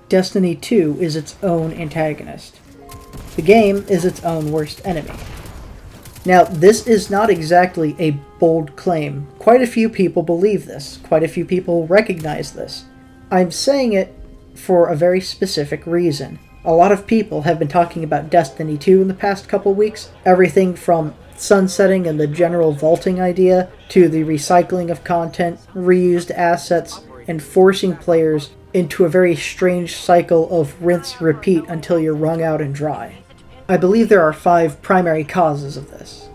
Destiny 2 is its own antagonist. The game is its own worst enemy. Now, this is not exactly a bold claim. Quite a few people believe this. Quite a few people recognize this. I'm saying it for a very specific reason. A lot of people have been talking about Destiny 2 in the past couple weeks. Everything from sunsetting and the general vaulting idea to the recycling of content, reused assets, and forcing players into a very strange cycle of rinse-repeat until you're wrung out and dry. I believe there are 5 primary causes of this,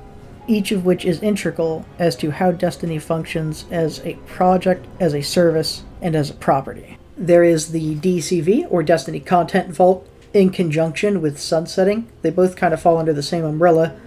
each of which is integral as to how Destiny functions as a project, as a service, and as a property. There is the DCV, or Destiny Content Vault, in conjunction with sunsetting. They both kind of fall under the same umbrella.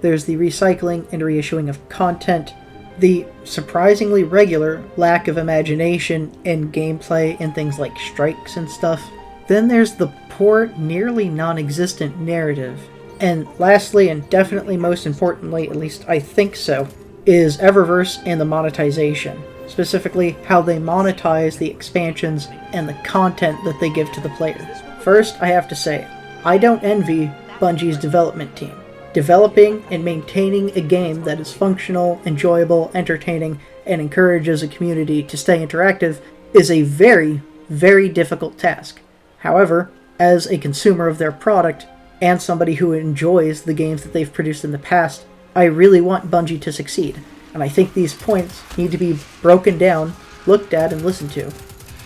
There's the recycling and reissuing of content, the surprisingly regular lack of imagination in gameplay and things like strikes and stuff. Then there's the poor, nearly non-existent narrative. And lastly, and definitely most importantly, at least I think so, is Eververse and the monetization. Specifically, how they monetize the expansions and the content that they give to the player. First, I have to say, I don't envy Bungie's development team. Developing and maintaining a game that is functional, enjoyable, entertaining, and encourages a community to stay interactive is a very, very difficult task. However, as a consumer of their product, and somebody who enjoys the games that they've produced in the past, I really want Bungie to succeed. And I think these points need to be broken down, looked at, and listened to.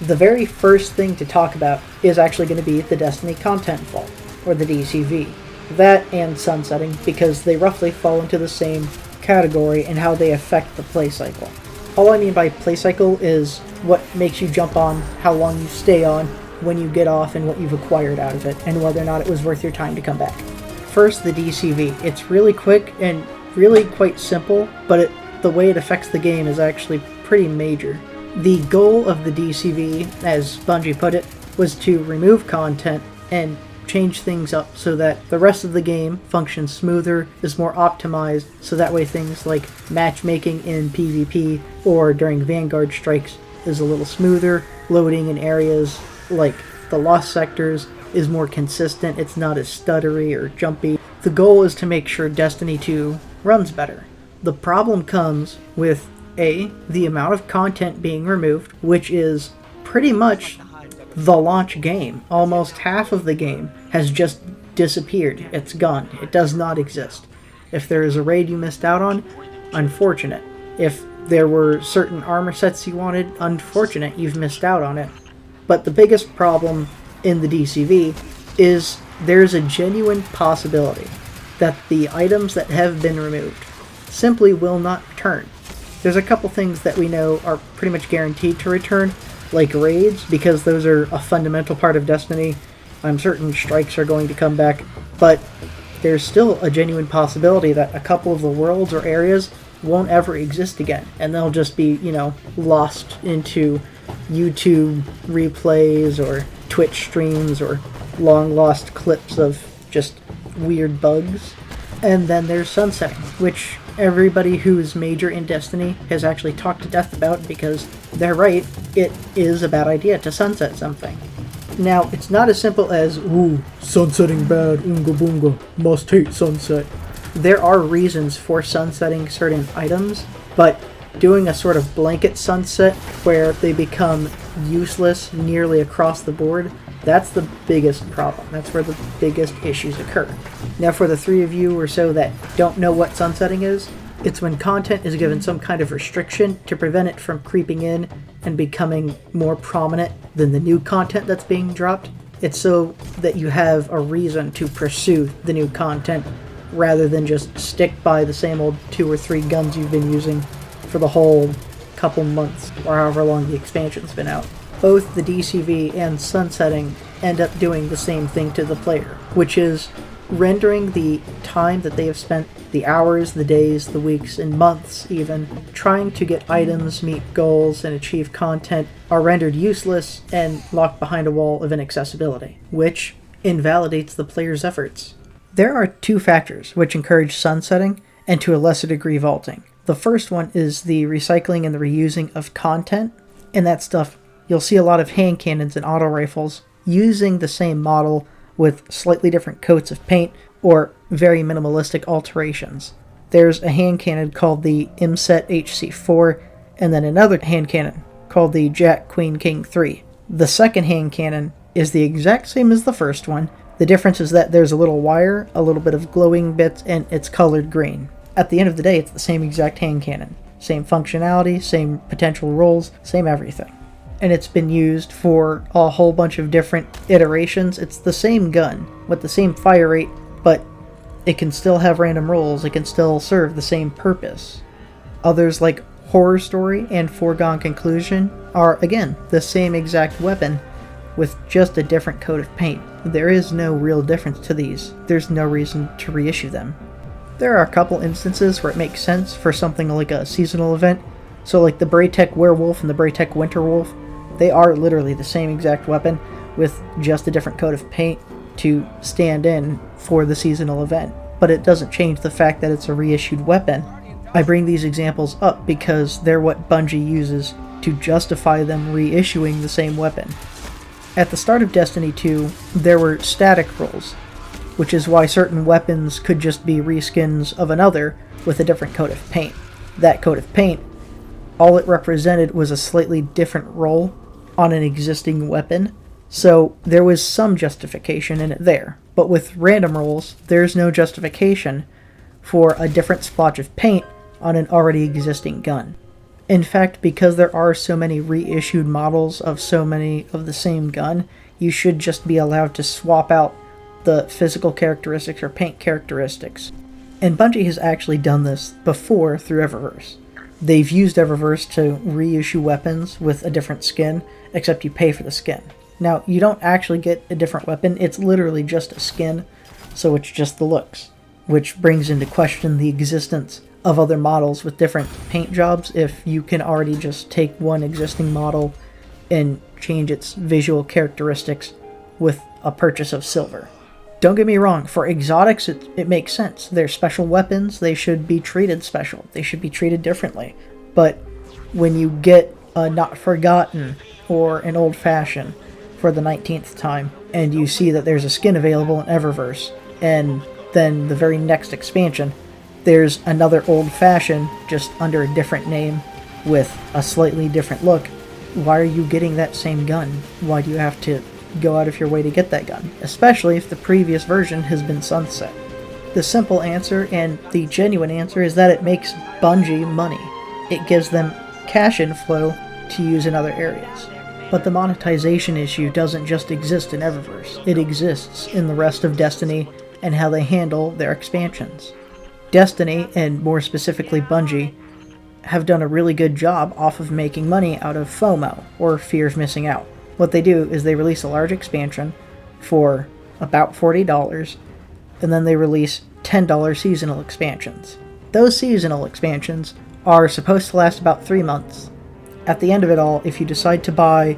The very first thing to talk about is actually going to be the Destiny Content Vault, or the DCV. That and sunsetting, because they roughly fall into the same category in how they affect the play cycle. All I mean by play cycle is what makes you jump on, how long you stay on, when you get off, and what you've acquired out of it, and whether or not it was worth your time to come back. First, the DCV. It's really quick and really quite simple, but the way it affects the game is actually pretty major. The goal of the DCV, as Bungie put it, was to remove content and change things up so that the rest of the game functions smoother, is more optimized, so that way things like matchmaking in PvP or during Vanguard strikes is a little smoother, loading in areas like the Lost Sectors is more consistent, it's not as stuttery or jumpy. The goal is to make sure Destiny 2 runs better. The problem comes with the amount of content being removed, which is pretty much the launch game. Almost half of the game has just disappeared. It's gone. It does not exist. If there is a raid you missed out on, unfortunate. If there were certain armor sets you wanted, unfortunate, you've missed out on it. But the biggest problem in the DCV is there's a genuine possibility that the items that have been removed simply will not return. There's a couple things that we know are pretty much guaranteed to return, like raids, because those are a fundamental part of Destiny. I'm certain strikes are going to come back, but there's still a genuine possibility that a couple of the worlds or areas won't ever exist again, and they'll just be, lost into YouTube replays or Twitch streams or long-lost clips of just weird bugs. And then there's sunsetting, which everybody who's major in Destiny has actually talked to death about, because they're right, it is a bad idea to sunset something. Now, it's not as simple as, ooh, sunsetting bad, oonga boonga, must hate sunset. There are reasons for sunsetting certain items, but doing a sort of blanket sunset where they become useless nearly across the board, that's the biggest problem. That's where the biggest issues occur. Now, for the 3 of you or so that don't know what sunsetting is, it's when content is given some kind of restriction to prevent it from creeping in and becoming more prominent than the new content that's being dropped. It's so that you have a reason to pursue the new content rather than just stick by the same old 2 or 3 guns you've been using for the whole couple months or however long the expansion's been out. Both the DCV and sunsetting end up doing the same thing to the player, which is rendering the time that they have spent, the hours, the days, the weeks, and months even, trying to get items, meet goals, and achieve content, are rendered useless and locked behind a wall of inaccessibility, which invalidates the player's efforts. There are 2 factors which encourage sunsetting and to a lesser degree vaulting. The first one is the recycling and the reusing of content, and that stuff, you'll see a lot of hand cannons and auto rifles using the same model with slightly different coats of paint or very minimalistic alterations. There's a hand cannon called the Imset HC4, and then another hand cannon called the Jack Queen King 3. The second hand cannon is the exact same as the first one. The difference is that there's a little wire, a little bit of glowing bits, and it's colored green. At the end of the day, it's the same exact hand cannon. Same functionality, same potential rolls, same everything. And it's been used for a whole bunch of different iterations. It's the same gun with the same fire rate, but it can still have random rolls. It can still serve the same purpose. Others like Horror Story and Foregone Conclusion are, again, the same exact weapon with just a different coat of paint. There is no real difference to these. There's no reason to reissue them. There are a couple instances where it makes sense for something like a seasonal event. So like the Braytech Werewolf and the Braytech Winter Wolf, they are literally the same exact weapon with just a different coat of paint to stand in for the seasonal event. But it doesn't change the fact that it's a reissued weapon. I bring these examples up because they're what Bungie uses to justify them reissuing the same weapon. At the start of Destiny 2, there were static rolls, which is why certain weapons could just be reskins of another with a different coat of paint. That coat of paint, all it represented was a slightly different roll on an existing weapon, so there was some justification in it there. But with random rolls, there's no justification for a different splotch of paint on an already existing gun. In fact, because there are so many reissued models of so many of the same gun, you should just be allowed to swap out the physical characteristics or paint characteristics. And Bungie has actually done this before through Eververse. They've used Eververse to reissue weapons with a different skin, except you pay for the skin. Now, you don't actually get a different weapon, it's literally just a skin, so it's just the looks, which brings into question the existence of other models with different paint jobs if you can already just take one existing model and change its visual characteristics with a purchase of silver. Don't get me wrong, for exotics it makes sense. They're special weapons, they should be treated special, they should be treated differently. But when you get a Not Forgotten or an Old Fashioned for the 19th time, and you see that there's a skin available in Eververse, and then the very next expansion, there's another Old Fashioned, just under a different name, with a slightly different look, why are you getting that same gun? Why do you have to go out of your way to get that gun? Especially if the previous version has been sunset. The simple answer, and the genuine answer, is that it makes Bungie money. It gives them cash inflow to use in other areas. But the monetization issue doesn't just exist in Eververse. It exists in the rest of Destiny and how they handle their expansions. Destiny, and more specifically Bungie, have done a really good job off of making money out of FOMO, or fear of missing out. What they do is they release a large expansion for about $40, and then they release $10 seasonal expansions. Those seasonal expansions are supposed to last about 3 months. At the end of it all, if you decide to buy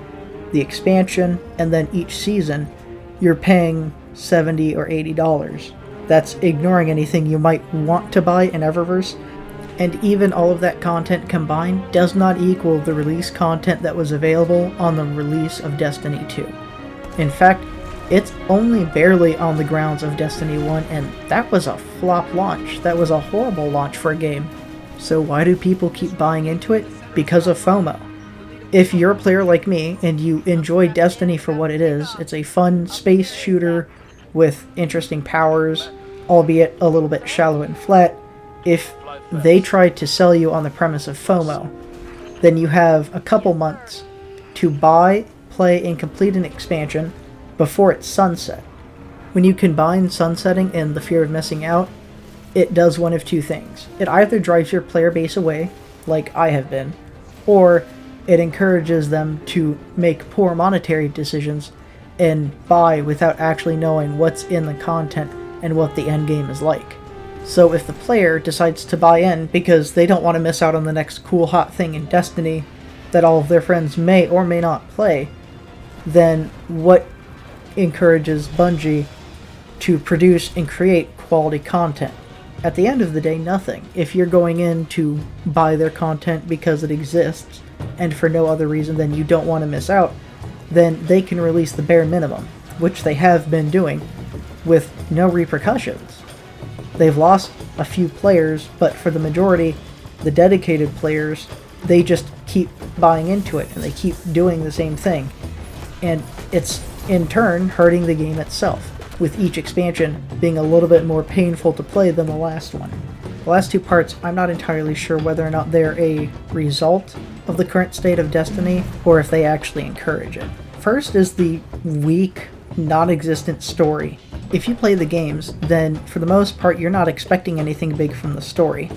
the expansion and then each season, you're paying $70 or $80. That's ignoring anything you might want to buy in Eververse, and even all of that content combined does not equal the release content that was available on the release of Destiny 2. In fact, it's only barely on the grounds of Destiny 1, and that was a flop launch. That was a horrible launch for a game. So why do people keep buying into it? Because of FOMO. If you're a player like me and you enjoy Destiny for what it is, it's a fun space shooter with interesting powers, albeit a little bit shallow and flat. If they try to sell you on the premise of FOMO, then you have a couple months to buy, play, and complete an expansion before it's sunset. When you combine sunsetting and the fear of missing out, it does one of two things. It either drives your player base away, like I have been, or it encourages them to make poor monetary decisions and buy without actually knowing what's in the content and what the end game is like. So if the player decides to buy in because they don't want to miss out on the next cool hot thing in Destiny that all of their friends may or may not play, then what encourages Bungie to produce and create quality content? At the end of the day, nothing. If you're going in to buy their content because it exists and for no other reason than you don't want to miss out, then they can release the bare minimum, which they have been doing, with no repercussions. They've lost a few players, but for the majority, the dedicated players, they just keep buying into it, and they keep doing the same thing. And it's, in turn, hurting the game itself, with each expansion being a little bit more painful to play than the last one. The last two parts, I'm not entirely sure whether or not they're a result of the current state of Destiny, or if they actually encourage it. First is the weak, non-existent story. If you play the games, then for the most part you're not expecting anything big from the story.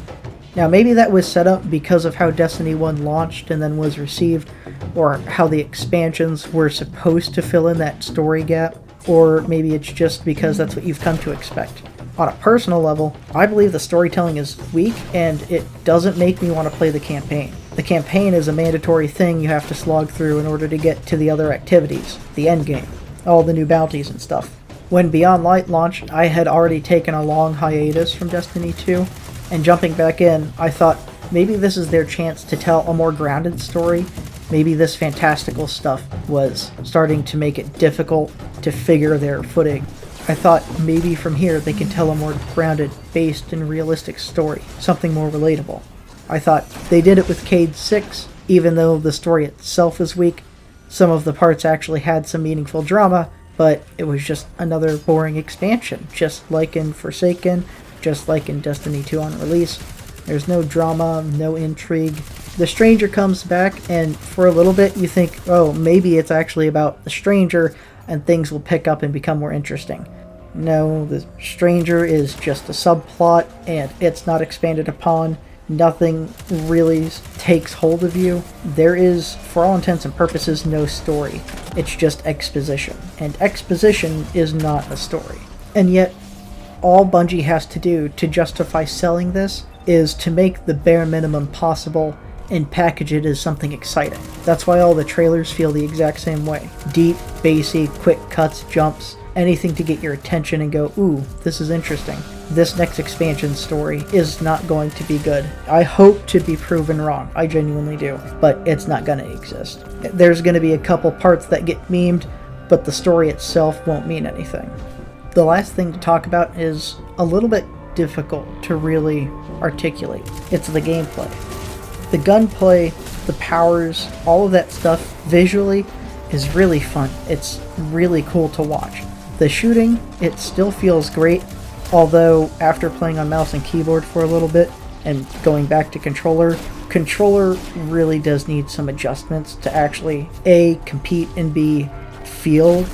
Now maybe that was set up because of how Destiny 1 launched and then was received, or how the expansions were supposed to fill in that story gap, or maybe it's just because that's what you've come to expect. On a personal level, I believe the storytelling is weak, and it doesn't make me want to play the campaign. The campaign is a mandatory thing you have to slog through in order to get to the other activities, the endgame, all the new bounties and stuff. When Beyond Light launched, I had already taken a long hiatus from Destiny 2, and jumping back in, I thought maybe this is their chance to tell a more grounded story. Maybe this fantastical stuff was starting to make it difficult to figure their footing. I thought maybe from here they can tell a more grounded, based, and realistic story, something more relatable. I thought they did it with Cade 6, even though the story itself is weak. Some of the parts actually had some meaningful drama, but it was just another boring expansion, just like in Forsaken, just like in Destiny 2 on release. There's no drama, no intrigue. The Stranger comes back, and for a little bit you think, oh, maybe it's actually about the Stranger, and things will pick up and become more interesting. No, the Stranger is just a subplot, and it's not expanded upon. Nothing really takes hold of you. There is, for all intents and purposes, no story. It's just exposition. And exposition is not a story. And yet, all Bungie has to do to justify selling this is to make the bare minimum possible and package it as something exciting. That's why all the trailers feel the exact same way. Deep, bassy, quick cuts, jumps, anything to get your attention and go, ooh, this is interesting. This next expansion story is not going to be good. I hope to be proven wrong. I genuinely do. But it's not going to exist. There's going to be a couple parts that get memed, but the story itself won't mean anything. The last thing to talk about is a little bit difficult to really articulate. It's the gameplay. The gunplay, the powers, all of that stuff visually is really fun. It's really cool to watch. The shooting, it still feels great, although after playing on mouse and keyboard for a little bit and going back to controller really does need some adjustments to actually A, compete, and B, feel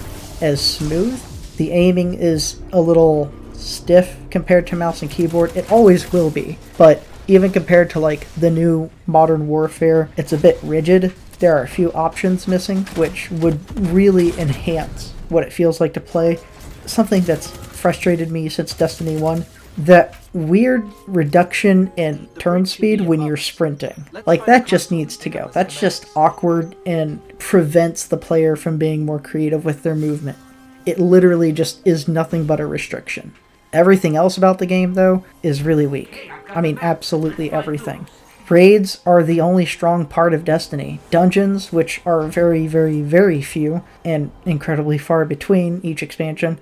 as smooth. The aiming is a little stiff compared to mouse and keyboard. It always will be, but even compared to like the new Modern Warfare, it's a bit rigid. There are a few options missing, which would really enhance what it feels like to play. Something that's frustrated me since Destiny 1, that weird reduction in turn speed when you're sprinting. Like, that just needs to go. That's just awkward and prevents the player from being more creative with their movement. It literally just is nothing but a restriction. Everything else about the game, though, is really weak. I mean, absolutely everything. Raids are the only strong part of Destiny. Dungeons, which are very, very, very few and incredibly far between each expansion,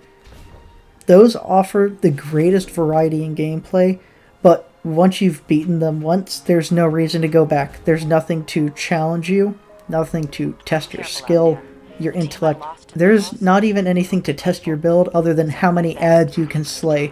those offer the greatest variety in gameplay, but once you've beaten them once, there's no reason to go back. There's nothing to challenge you, nothing to test your skill, your intellect. There's not even anything to test your build other than how many ads you can slay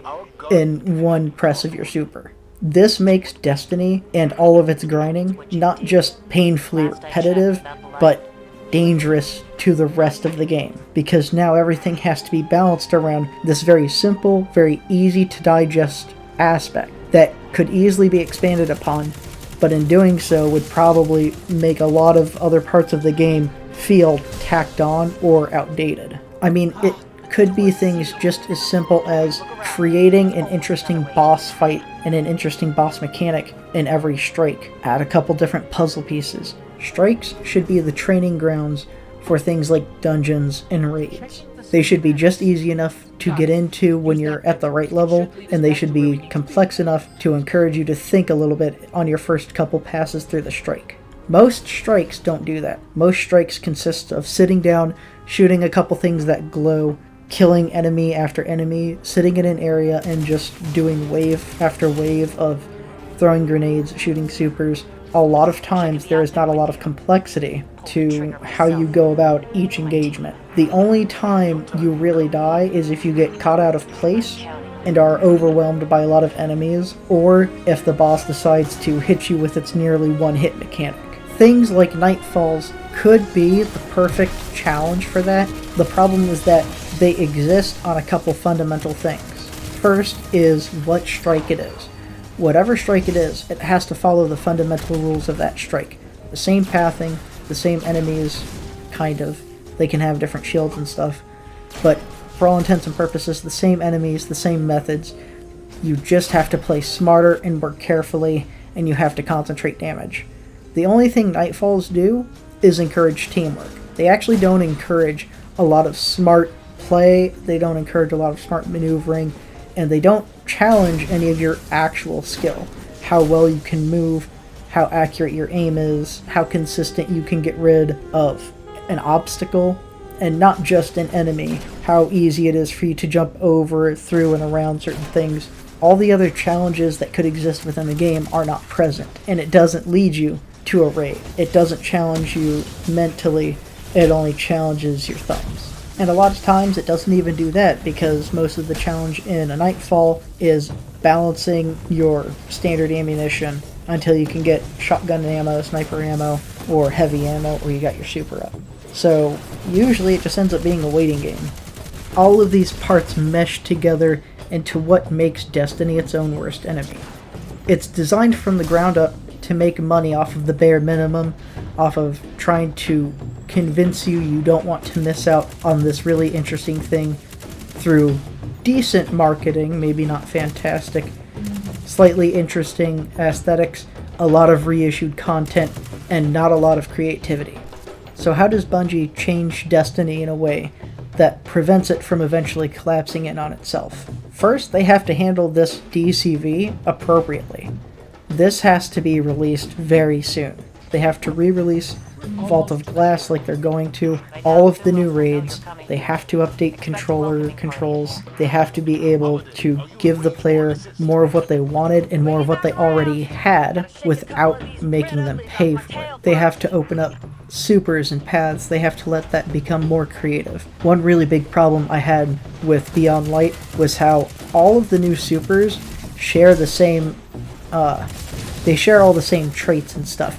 in one press of your super. This makes Destiny and all of its grinding not just painfully repetitive, but dangerous to the rest of the game, because now everything has to be balanced around this very simple, very easy to digest aspect that could easily be expanded upon, but in doing so would probably make a lot of other parts of the game feel tacked on or outdated. I mean, it could be things just as simple as creating an interesting boss fight and an interesting boss mechanic in every strike. Add a couple different puzzle pieces. Strikes should be the training grounds for things like dungeons and raids. They should be just easy enough to get into when you're at the right level, and they should be complex enough to encourage you to think a little bit on your first couple passes through the strike. Most strikes don't do that. Most strikes consist of sitting down, shooting a couple things that glow, killing enemy after enemy, sitting in an area and just doing wave after wave of throwing grenades, shooting supers. A lot of times there is not a lot of complexity to how you go about each engagement. The only time you really die is if you get caught out of place and are overwhelmed by a lot of enemies, or if the boss decides to hit you with its nearly one-hit mechanic. Things like Nightfalls could be the perfect challenge for that. The problem is that they exist on a couple fundamental things. First is what strike it is. Whatever strike it is, it has to follow the fundamental rules of that strike. The same pathing, the same enemies, kind of. They can have different shields and stuff, but for all intents and purposes, the same enemies, the same methods. You just have to play smarter and work carefully, and you have to concentrate damage. The only thing Nightfalls do is encourage teamwork. They actually don't encourage a lot of smart play, they don't encourage a lot of smart maneuvering, and they don't challenge any of your actual skill. How well you can move, how accurate your aim is, how consistent you can get rid of an obstacle, and not just an enemy, how easy it is for you to jump over, through, and around certain things. All the other challenges that could exist within the game are not present, and it doesn't lead you to a raid. It doesn't challenge you mentally, it only challenges your thumbs. And a lot of times it doesn't even do that, because most of the challenge in a Nightfall is balancing your standard ammunition until you can get shotgun ammo, sniper ammo, or heavy ammo, or you got your super up. So usually it just ends up being a waiting game. All of these parts mesh together into what makes Destiny its own worst enemy. It's designed from the ground up to make money off of the bare minimum, off of trying to convince you don't want to miss out on this really interesting thing through decent marketing, maybe not fantastic, slightly interesting aesthetics, a lot of reissued content, and not a lot of creativity. So how does Bungie change Destiny in a way that prevents it from eventually collapsing in on itself? First, they have to handle this DCV appropriately. This has to be released very soon. They have to re-release Vault of Glass like they're going to, all of the new raids. They have to update controller controls. They have to be able to give the player more of what they wanted and more of what they already had without making them pay for it. They have to open up supers and paths. They have to let that become more creative. One really big problem I had with Beyond Light was how all of the new supers share the same they share all the same traits and stuff,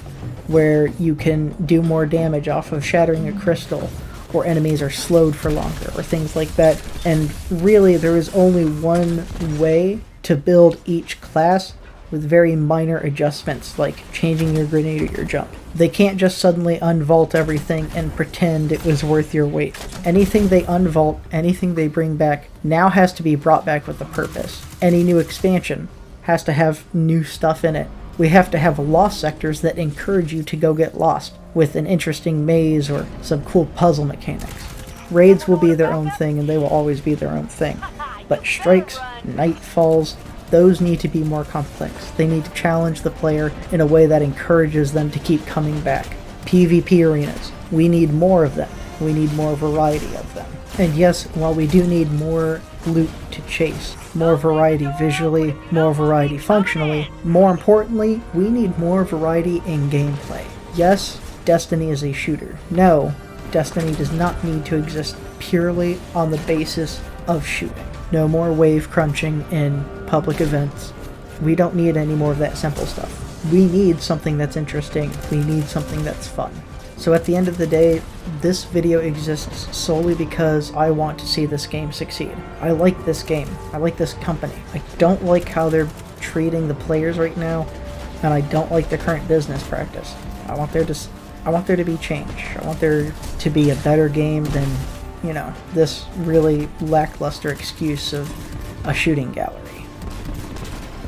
where you can do more damage off of shattering a crystal, or enemies are slowed for longer, or things like that. And really, there is only one way to build each class with very minor adjustments, like changing your grenade or your jump. They can't just suddenly unvault everything and pretend it was worth your wait. Anything they unvault, anything they bring back, now has to be brought back with a purpose. Any new expansion has to have new stuff in it. We have to have lost sectors that encourage you to go get lost, with an interesting maze or some cool puzzle mechanics. Raids will be their own thing, and they will always be their own thing. But strikes, Nightfalls, those need to be more complex. They need to challenge the player in a way that encourages them to keep coming back. PvP arenas, we need more of them. We need more variety of them. And yes, while we do need more loot to chase, more variety visually, more variety functionally, more importantly, we need more variety in gameplay. Yes, Destiny is a shooter. No, Destiny does not need to exist purely on the basis of shooting. No more wave crunching in public events. We don't need any more of that simple stuff. We need something that's interesting. We need something that's fun. So at the end of the day, this video exists solely because I want to see this game succeed. I like this game. I like this company. I don't like how they're treating the players right now, and I don't like the current business practice. I want there to be change. I want there to be a better game than, you know, this really lackluster excuse of a shooting gallery.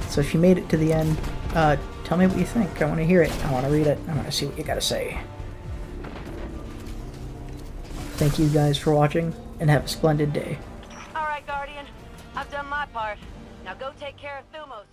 So if you made it to the end, tell me what you think. I want to hear it. I want to read it. I want to see what you got to say. Thank you guys for watching, and have a splendid day. Alright, Guardian. I've done my part. Now go take care of Thumos.